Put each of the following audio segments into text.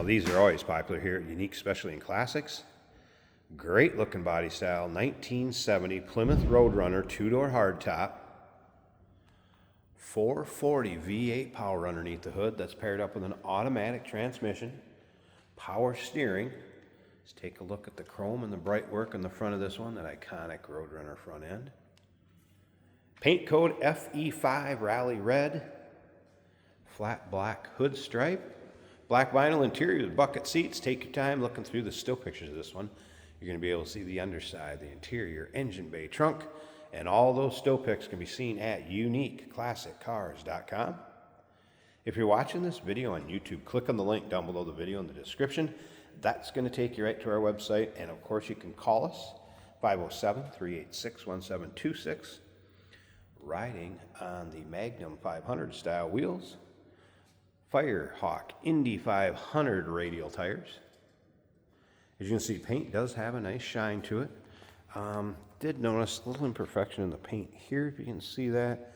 these are always popular here at Unique, especially in classics. Great looking body style, 1970 Plymouth Roadrunner 2-door hardtop. 440 V8 power underneath the hood. That's paired up with an automatic transmission. Power steering. Let's take a look at the chrome and the bright work on the front of this one, that iconic Roadrunner front end. Paint code FE5 Rally Red. Flat black hood stripe. Black vinyl interior with bucket seats. Take your time looking through the still pictures of this one. You're going to be able to see the underside, the interior, engine bay, trunk, and all those still pics can be seen at uniqueclassiccars.com. If you're watching this video on YouTube, click on the link down below the video in the description. That's going to take you right to our website, and of course you can call us, 507-386-1726. Riding on the Magnum 500 style wheels. Firehawk Indy 500 radial tires. As you can see, paint does have a nice shine to it. Did notice a little imperfection in the paint here, if you can see that,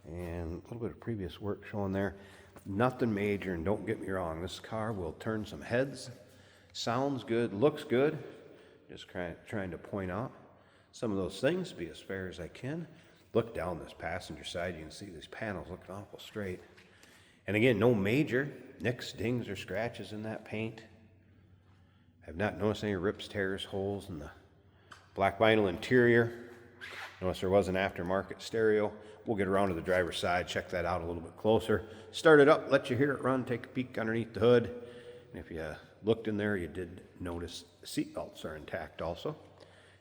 and a little bit of previous work showing there. Nothing major, and don't get me wrong, this car will turn some heads. Sounds good, looks good. Just trying to point out some of those things, be as fair as I can. Look down this passenger side, you can see these panels looking awful straight. And again, no major nicks, dings, or scratches in that paint. Have not noticed any rips, tears, holes in the black vinyl interior. Notice there was an aftermarket stereo. We'll get around to the driver's side, check that out a little bit closer. Start it up, let you hear it run, take a peek underneath the hood. And if you looked in there, you did notice the seat belts are intact also.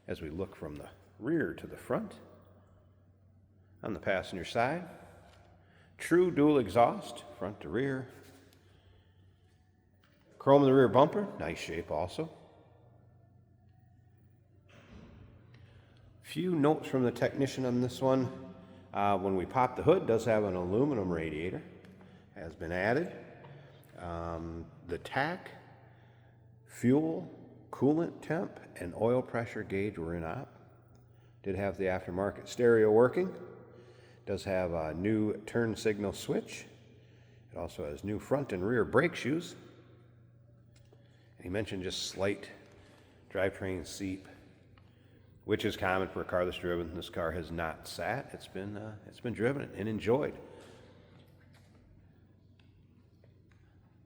As we look from the rear to the front. On the passenger side, true dual exhaust, front to rear. Chrome in the rear bumper, nice shape also. Few notes from the technician on this one. When we pop the hood, does have an aluminum radiator, has been added. The tach, fuel, coolant temp, and oil pressure gauge were in op. Did have the aftermarket stereo working. Does have a new turn signal switch. It also has new front and rear brake shoes. He mentioned just slight drivetrain seep, which is common for a car that's driven. This car has not sat. It's been driven and enjoyed.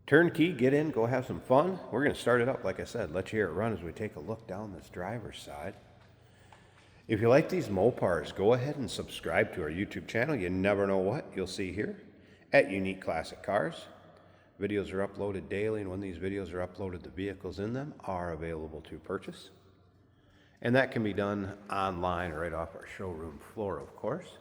Turnkey, get in, go have some fun. We're going to start it up, like I said, let you hear it run as we take a look down this driver's side. If you like these Mopars, go ahead and subscribe to our YouTube channel. You never know what you'll see here at Unique Classic Cars. Videos are uploaded daily, and when these videos are uploaded, the vehicles in them are available to purchase. And that can be done online or right off our showroom floor, of course.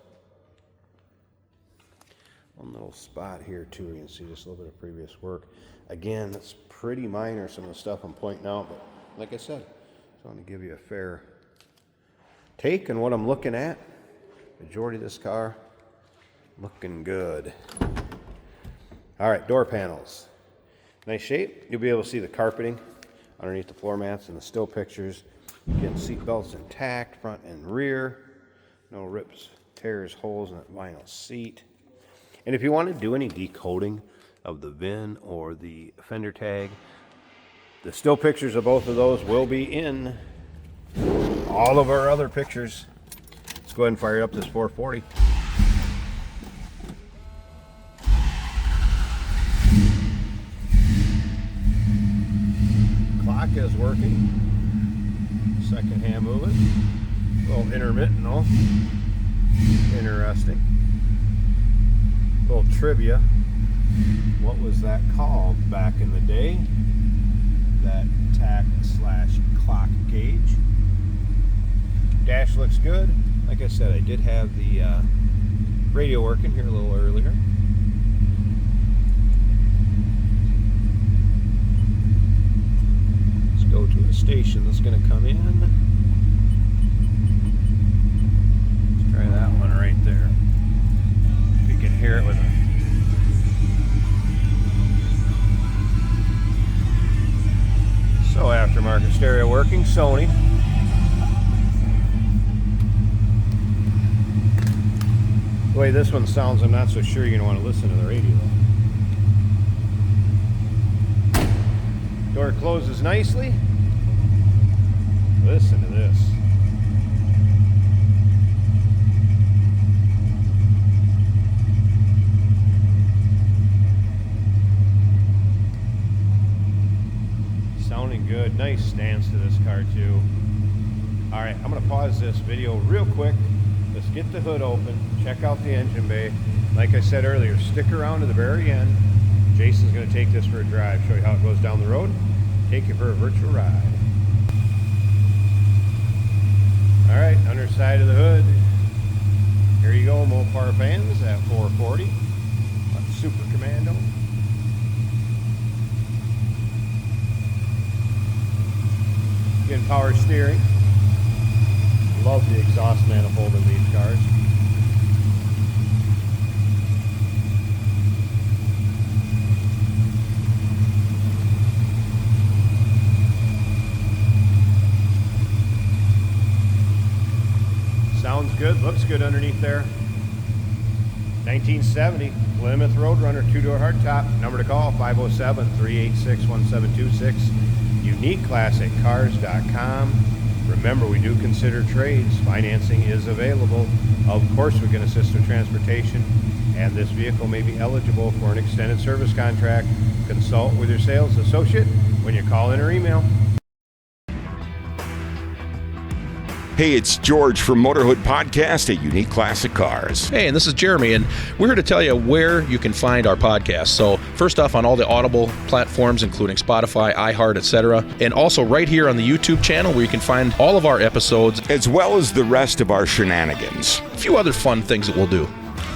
One little spot here, too, you can see just a little bit of previous work. Again, it's pretty minor, some of the stuff I'm pointing out, but like I said, I just want to give you a fair take on what I'm looking at. Majority of this car looking good. All right, door panels. Nice shape. You'll be able to see the carpeting underneath the floor mats and the still pictures. Again, seat belts intact, front and rear. No rips, tears, holes in that vinyl seat. And if you want to do any decoding of the VIN or the fender tag, the still pictures of both of those will be in all of our other pictures. Let's go ahead and fire up this 440. Clock is working. Second hand moving. A little intermittent though. Interesting. A little trivia. What was that called back in the day? That tach/clock gauge. Dash looks good. Like I said, I did have the radio working here a little earlier. Let's go to a station that's going to come in. Let's try that one right there. If you can hear it with a aftermarket stereo working, Sony. The way this one sounds, I'm not so sure you're going to want to listen to the radio. Door closes nicely. Listen to this. Sounding good. Nice stance to this car too. All right, I'm gonna pause this video real quick. Let's get the hood open, check out the engine bay. Like I said earlier, stick around to the very end. Jason's gonna take this for a drive, show you how it goes down the road, take you for a virtual ride. All right, underside of the hood. Here you go, Mopar fans, at 440. Super Commando. Again, power steering. Love the exhaust manifold in these cars. Sounds good, looks good underneath there. 1970 Plymouth Roadrunner 2-door hardtop. Number to call, 507-386-1726. UniqueClassicCars.com. Remember, we do consider trades. Financing is available. Of course, we can assist with transportation, and this vehicle may be eligible for an extended service contract. Consult with your sales associate when you call in or email. Hey, it's George from Motorhood Podcast at Unique Classic Cars. Hey, and this is Jeremy, and we're here to tell you where you can find our podcast. So first off, on all the Audible platforms, including Spotify, iHeart, etc., and also right here on the YouTube channel where you can find all of our episodes, as well as the rest of our shenanigans. A few other fun things that we'll do.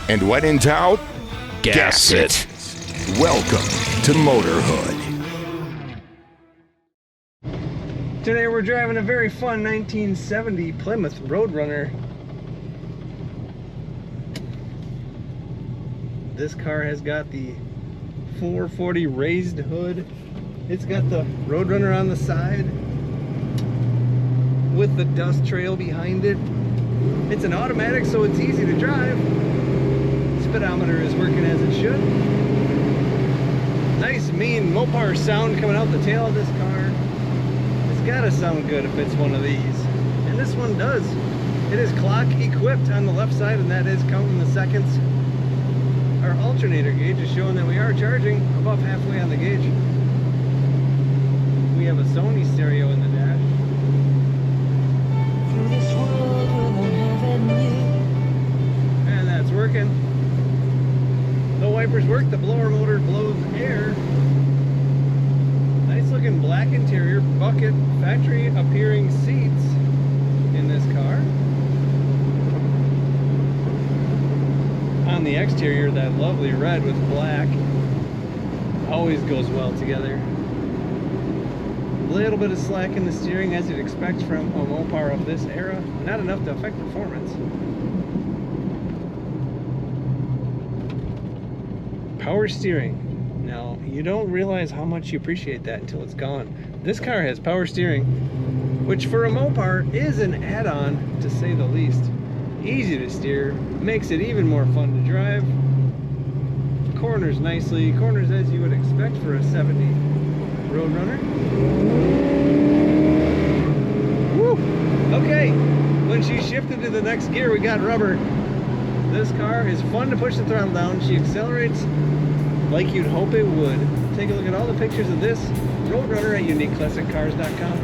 And when in doubt, gas it. Welcome to Motorhood. Today we're driving a very fun 1970 Plymouth Roadrunner. This car has got the 440 raised hood. It's got the Roadrunner on the side with the dust trail behind it. It's an automatic, so it's easy to drive. Speedometer is working as it should. Nice mean Mopar sound coming out the tail of this car. Gotta sound good if it's one of these, and this one does. It is clock equipped on the left side, and that is counting the seconds. Our alternator gauge is showing that we are charging above halfway on the gauge. We have a Sony stereo in the dash. And that's working. The wipers work, the blower motor blows air. Nice looking black interior, bucket, factory appearing seats in this car. On the exterior, that lovely red with black always goes well together. A little bit of slack in the steering, as you'd expect from a Mopar of this era. Not enough to affect performance. Power steering. Now, you don't realize how much you appreciate that until it's gone. This car has power steering, which for a Mopar is an add-on, to say the least. Easy to steer, makes it even more fun to drive. Corners nicely, corners as you would expect for a 70 Roadrunner. Woo! Okay, when she shifted to the next gear, we got rubber. This car is fun to push the throttle down. She accelerates like you'd hope it would. Take a look at all the pictures of this Roadrunner at UniqueClassicCars.com.